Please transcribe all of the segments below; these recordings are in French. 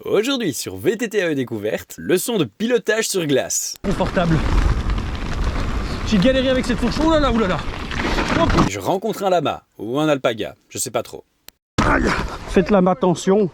Aujourd'hui sur VTTAE Découverte, leçon de pilotage sur glace. Confortable. J'ai galéré avec cette fourche. Oh là là, oh là là. Hop. Et je rencontre un lama ou un alpaga, je sais pas trop. Aïe. Faites la attention.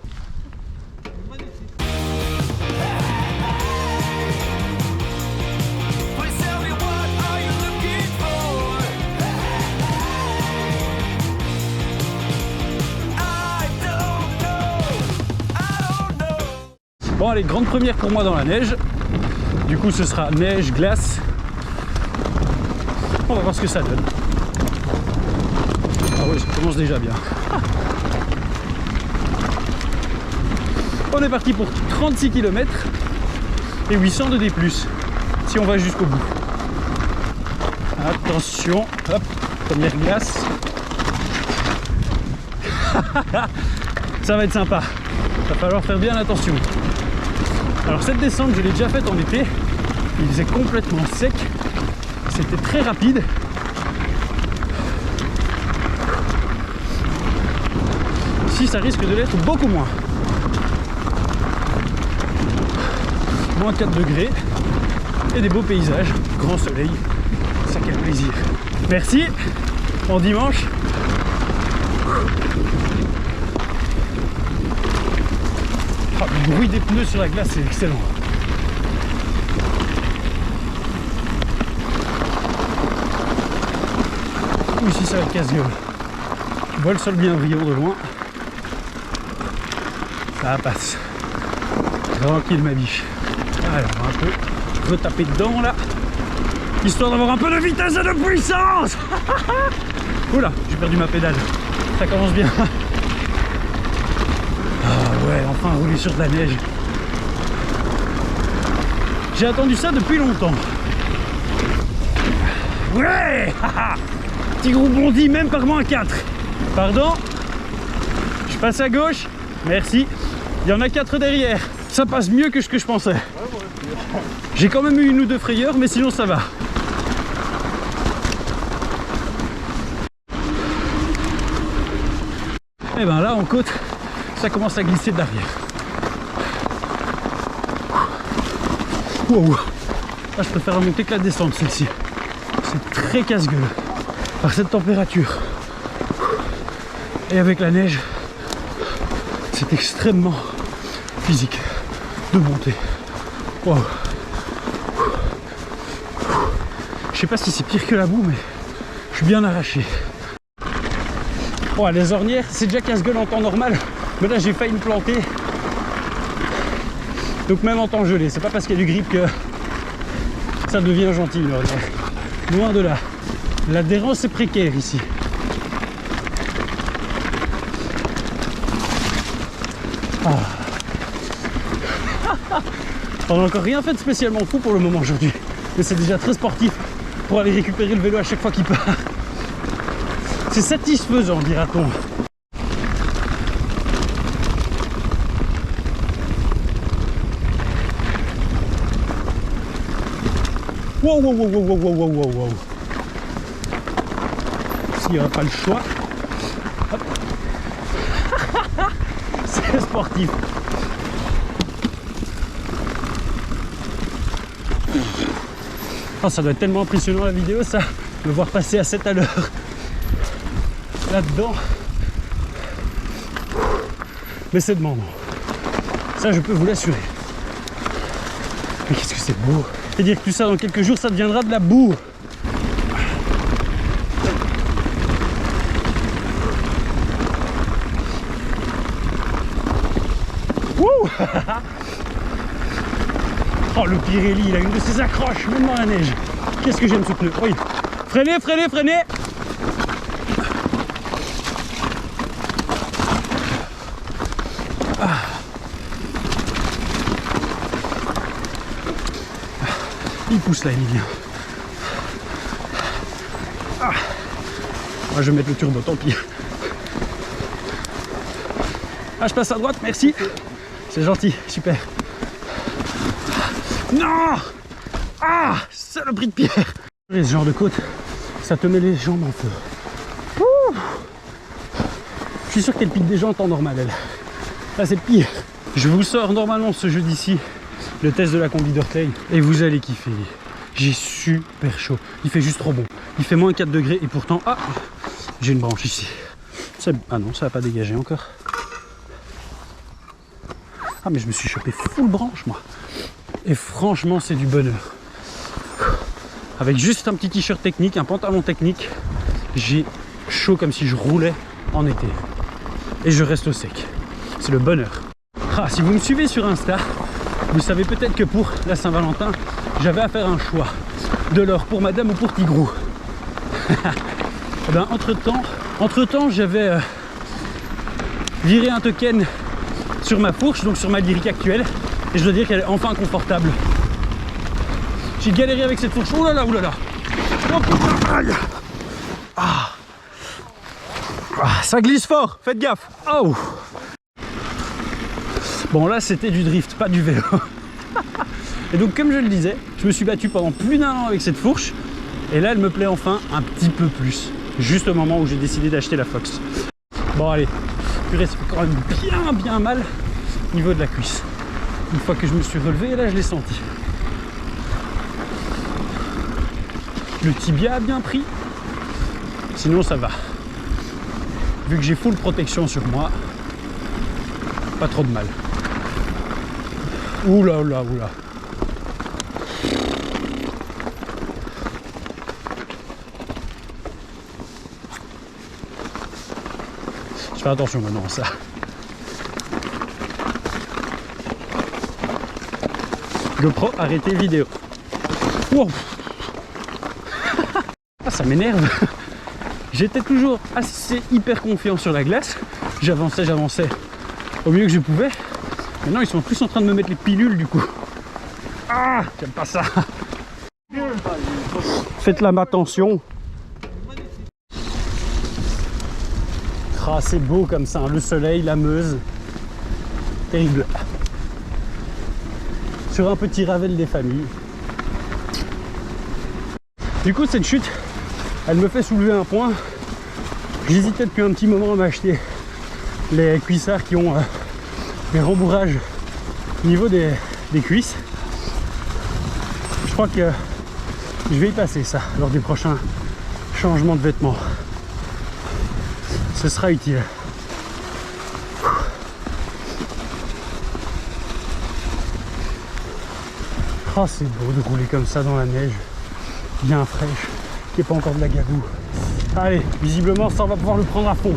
Bon allez, grande première pour moi dans la neige. Du coup ce sera neige, glace. On va voir ce que ça donne. Ah ouais, ça commence déjà bien. On est parti pour 36 km et 800 de D+, si on va jusqu'au bout. Attention, hop, première glace. Ça va être sympa. Va falloir faire bien attention. Alors cette descente, je l'ai déjà faite en été. Il faisait complètement sec. C'était très rapide. Ici, ça risque de l'être beaucoup moins. Moins 4 degrés. Et des beaux paysages. Grand soleil. Ça, quel plaisir. Merci. Bon dimanche. Oh, le bruit des pneus sur la glace, c'est excellent. Ici, ça va être casse-gueule. Tu vois le sol bien brillant de loin. Ça passe. Tranquille, ma biche. Alors, un peu retaper dedans, là. Histoire d'avoir un peu de vitesse et de puissance. Oula, j'ai perdu ma pédale. Ça commence bien. Ah ouais, enfin rouler sur de la neige. J'ai attendu ça depuis longtemps. Ouais. Petit gros bondi même par moins 4. Pardon. Je passe à gauche. Merci. Il y en a 4 derrière. Ça passe mieux que ce que je pensais. J'ai quand même eu une ou deux frayeurs, mais sinon ça va. Et ben là en côte, ça commence à glisser de l'arrière. Wow. Là, je préfère la montée que la descente, celle-ci. C'est très casse-gueule. Par cette température et avec la neige, c'est extrêmement physique de monter. Wow. Je sais pas si c'est pire que la boue, mais je suis bien arraché. Bon, les ornières, c'est déjà casse-gueule en temps normal, mais là j'ai failli me planter. Donc même en temps gelé, c'est pas parce qu'il y a du grip que ça devient gentil une ornière. Loin de là. L'adhérence est précaire ici. Ah. On n'a encore rien fait de spécialement fou pour le moment aujourd'hui, mais c'est déjà très sportif pour aller récupérer le vélo à chaque fois qu'il part. C'est satisfaisant, dira-t-on. Wow, wow, wow, wow, wow, wow, wow, wow. S'il n'y aura pas le choix. C'est sportif. Oh, ça doit être tellement impressionnant la vidéo, ça. Me voir passer à 7 à l'heure. Là-dedans. Mais c'est demandant. Ça, je peux vous l'assurer. Mais qu'est-ce que c'est beau. C'est-à-dire que tout ça, dans quelques jours, ça deviendra de la boue. Wouh. Oh, le Pirelli, il a une de ses accroches, même dans la neige. Qu'est-ce que j'aime ce pneu. Oui. Freinez, freinez, freinez. Ah. Il pousse là, il vient. Ah. Moi, je vais mettre le turbo, tant pis. Ah, je passe à droite, merci. C'est gentil, super. Non. Ah, saloperie de pierre. Ce genre de côte, ça te met les jambes en feu. Ouh. Je suis sûr qu'elle pique des gens en temps normal, elle. Là, c'est pire. Je vous sors normalement ce jeudi-ci le test de la combi d'orteil et vous allez kiffer. J'ai super chaud. Il fait juste trop bon. Il fait moins 4 degrés et pourtant, ah, j'ai une branche ici. Ah non, ça va pas dégager encore. Ah mais je me suis chopé full branche moi. Et franchement c'est du bonheur. Avec juste un petit t-shirt technique, un pantalon technique, j'ai chaud comme si je roulais en été. Et je reste au sec. C'est le bonheur. Ah, si vous me suivez sur Insta, vous savez peut-être que pour la Saint-Valentin, j'avais à faire un choix de l'or pour madame ou pour Tigrou. Et ben, entre temps j'avais viré un token sur ma fourche, donc sur ma lyrique actuelle, et je dois dire qu'elle est enfin confortable. J'ai galéré avec cette fourche. Oh là là, oh là là. Oh putain, aïe. Ah, ça glisse fort, faites gaffe. Oh. Bon là c'était du drift, pas du vélo. Et donc comme je le disais, je me suis battu pendant plus d'1 an avec cette fourche. Et là elle me plaît enfin un petit peu plus. Juste au moment où j'ai décidé d'acheter la Fox. Bon allez, purée, ça fait quand même bien mal au niveau de la cuisse. Une fois que je me suis relevé, là je l'ai senti. Le tibia a bien pris. Sinon ça va. Vu que j'ai full protection sur moi, pas trop de mal. Oula, oula, oula. Je fais attention maintenant à ça. GoPro, arrêtez vidéo. Wow. Ah, ça m'énerve. J'étais toujours assez hyper confiant sur la glace. J'avançais au mieux que je pouvais. Maintenant, ils sont plus en train de me mettre les pilules du coup. Ah, j'aime pas ça. Faites la attention. Ah, c'est beau comme ça, hein. Le soleil, la Meuse. Terrible. Sur un petit Ravel des familles. Du coup, cette chute, elle me fait soulever un point. J'hésitais depuis un petit moment à m'acheter les cuissards qui ont des rembourrages au niveau des cuisses. Je crois que je vais y passer ça lors du prochain changement de vêtements. Ce sera utile. Oh, c'est beau de rouler comme ça dans la neige, bien fraîche, qui n'est pas encore de la gadoue. Allez, visiblement ça on va pouvoir le prendre à fond.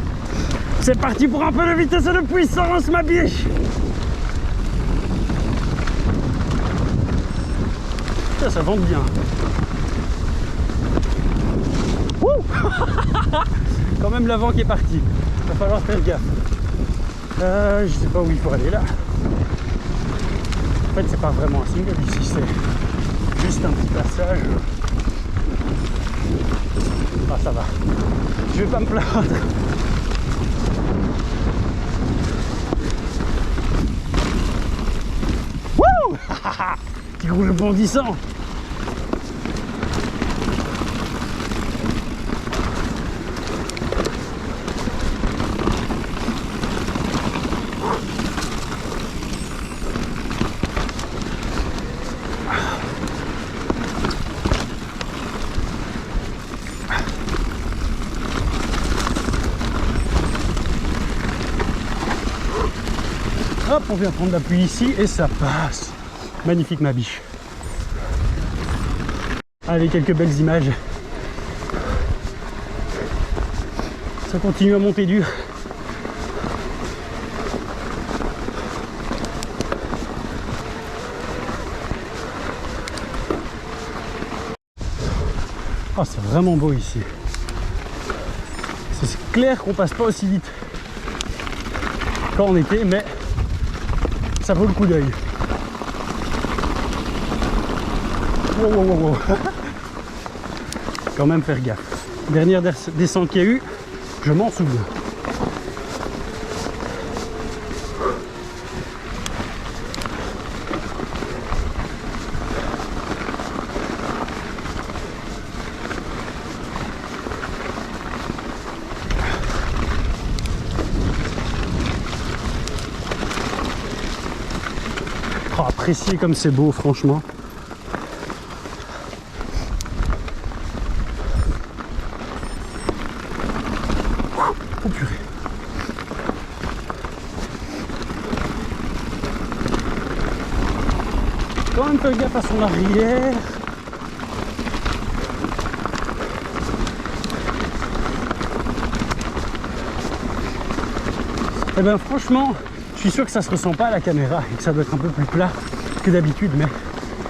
C'est parti pour un peu de vitesse et de puissance, ma biche. Ça vente bien. Quand même l'avant qui est parti. Va falloir faire gaffe. Je sais pas où il faut aller là. En fait c'est pas vraiment un single ici, c'est juste un petit passage. Ah ça va. Je vais pas me plaindre. Wouh. Petit gros bondissant. Hop, on vient prendre l'appui ici et ça passe. Magnifique ma biche. Allez, quelques belles images. Ça continue à monter dur. Oh, c'est vraiment beau ici. C'est clair qu'on passe pas aussi vite qu'en été, mais ça vaut le coup d'œil. Wow, wow, wow, wow. Quand même faire gaffe. Dernière descente qu'il y a eu, je m'en souviens. Oh, appréciez comme c'est beau, franchement. Oh purée. Quand même faire gaffe à son arrière. Et ben franchement, je suis sûr que ça se ressent pas à la caméra et que ça doit être un peu plus plat que d'habitude, mais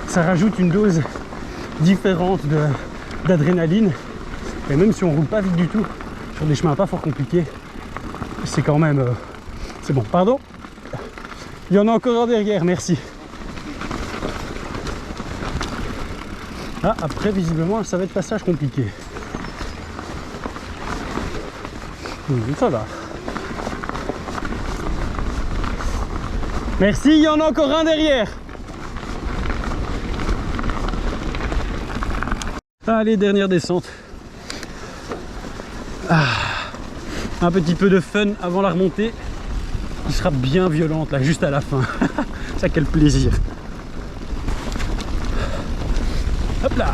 ça rajoute une dose différente d'adrénaline. Et même si on roule pas vite du tout, sur des chemins pas fort compliqués, c'est quand même... c'est bon, pardon. Il y en a encore un derrière, merci. Ah, après, visiblement, ça va être passage compliqué. Ça va. Merci, il y en a encore un derrière. Allez, dernière descente. Un petit peu de fun avant la remontée. Qui sera bien violente là, juste à la fin. Ça, quel plaisir. Hop là.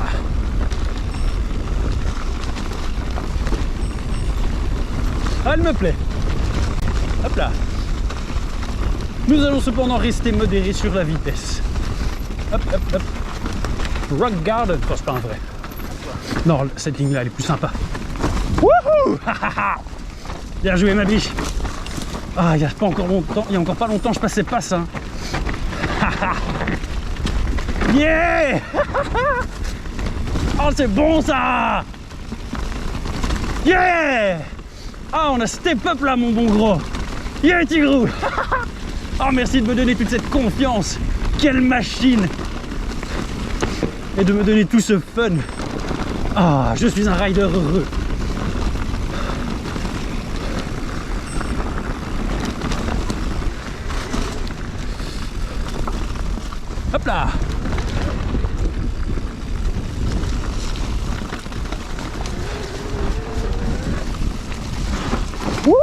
Ah, elle me plaît. Hop là. Nous allons cependant rester modérés sur la vitesse. Hop, hop, hop. Rock Garden. Oh, c'est pas un vrai. Non, cette ligne-là, elle est plus sympa. Wouhou. Bien joué, ma biche. Ah, il n'y a pas encore longtemps. Il y a encore pas longtemps, je passais pas ça. Yeah. Oh, c'est bon ça. Yeah. Ah, on a step up là, mon bon gros. Yeah, Tigrou. Oh, merci de me donner toute cette confiance. Quelle machine. Et de me donner tout ce fun. Ah, je suis un rider heureux. Hop là. Wouh.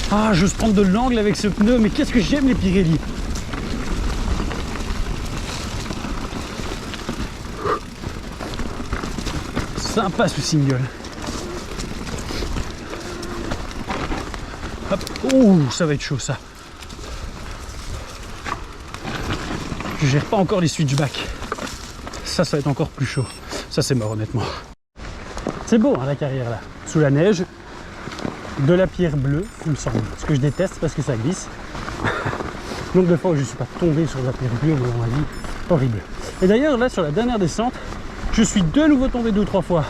Ah, j'ose prendre de l'angle avec ce pneu, mais qu'est-ce que j'aime les Pirelli. Sympa ce single. Hop. Ouh, ça va être chaud ça. Je gère pas encore les switchbacks. Ça va être encore plus chaud. Ça, c'est mort honnêtement. C'est beau hein, la carrière là. Sous la neige. De la pierre bleue, il me semble. Ce que je déteste parce que ça glisse. Nombre de fois où je ne suis pas tombé sur de la pierre bleue dans ma vie, horrible. Et d'ailleurs, là, sur la dernière descente, je suis de nouveau tombé 2 ou 3 fois.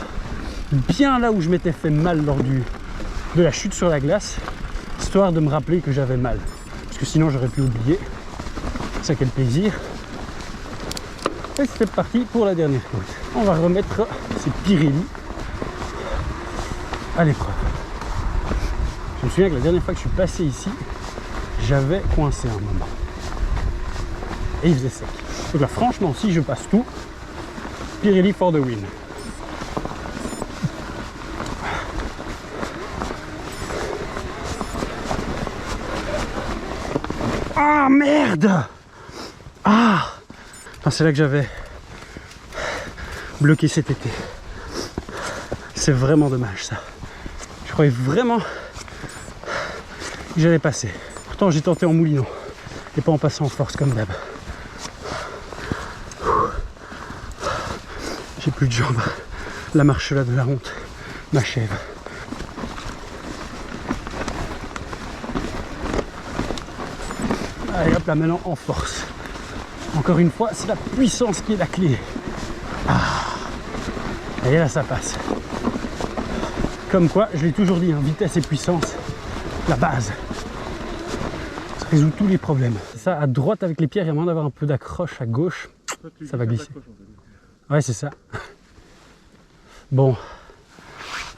Bien là où je m'étais fait mal lors de la chute sur la glace, histoire de me rappeler que j'avais mal. Parce que sinon, j'aurais pu oublier. Ça, quel plaisir. Et c'est parti pour la dernière côte. On va remettre ces Pirelli à l'épreuve. Je me souviens que la dernière fois que je suis passé ici, j'avais coincé un moment. Et il faisait sec. Donc là, franchement, si je passe tout, Pirelli for the win. Ah merde! Ah! C'est là que j'avais bloqué cet été. C'est vraiment dommage ça. Je croyais vraiment que j'allais passer. Pourtant j'ai tenté en moulinant et pas en passant en force comme d'hab. J'ai plus de jambes. La marche là de la honte m'achève. Allez hop là, maintenant en force. Encore une fois, c'est la puissance qui est la clé. Ah. Et là ça passe. Comme quoi, je l'ai toujours dit, hein, vitesse et puissance, la base. Ça résout tous les problèmes. C'est ça, à droite avec les pierres, il y a moyen d'avoir un peu d'accroche, à gauche, ça va glisser. Ouais, c'est ça. Bon,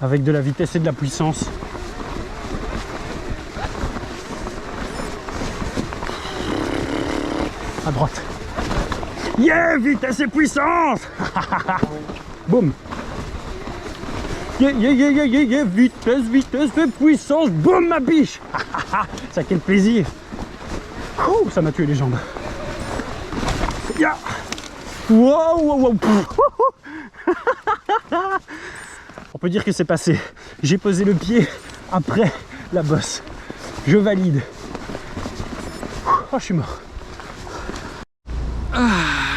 avec de la vitesse et de la puissance. À droite. Yeah, vitesse et puissance. Boum. Vitesse, vitesse de puissance. Boum, ma biche. Ça, quel plaisir. Ouh, ça m'a tué les jambes. Ya. Wow, wow, wow. On peut dire que c'est passé. J'ai posé le pied après la bosse. Je valide. Oh, je suis mort.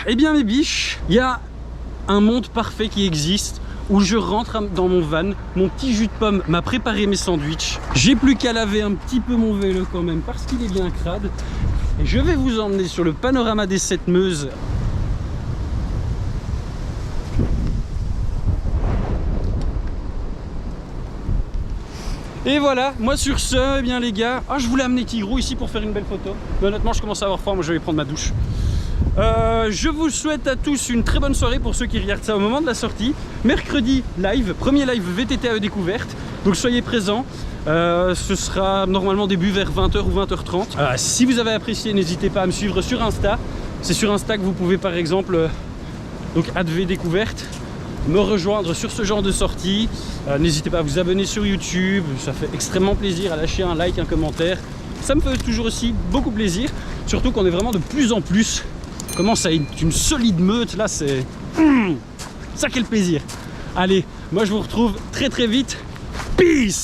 Eh bien mes biches, il y a un monde parfait qui existe où je rentre dans mon van, mon petit jus de pomme m'a préparé mes sandwichs. J'ai plus qu'à laver un petit peu mon vélo quand même parce qu'il est bien crade. Et je vais vous emmener sur le panorama des 7 Meuses. Et voilà, moi sur ce, eh bien les gars, je voulais amener Tigrou ici pour faire une belle photo. Mais honnêtement, je commence à avoir froid, moi je vais prendre ma douche. Je vous souhaite à tous une très bonne soirée pour ceux qui regardent ça au moment de la sortie. Mercredi live, premier live VTT découverte, donc soyez présents. Ce sera normalement début vers 20h ou 20h30. Si vous avez apprécié, n'hésitez pas à me suivre sur Insta. C'est sur Insta que vous pouvez par exemple, donc @VDécouverte, me rejoindre sur ce genre de sortie. N'hésitez pas à vous abonner sur YouTube, ça fait extrêmement plaisir, à lâcher un like, un commentaire. Ça me fait toujours aussi beaucoup plaisir, surtout qu'on est vraiment de plus en plus. On commence à être une solide meute, là c'est... ça quel plaisir. Allez, moi je vous retrouve très très vite. Peace.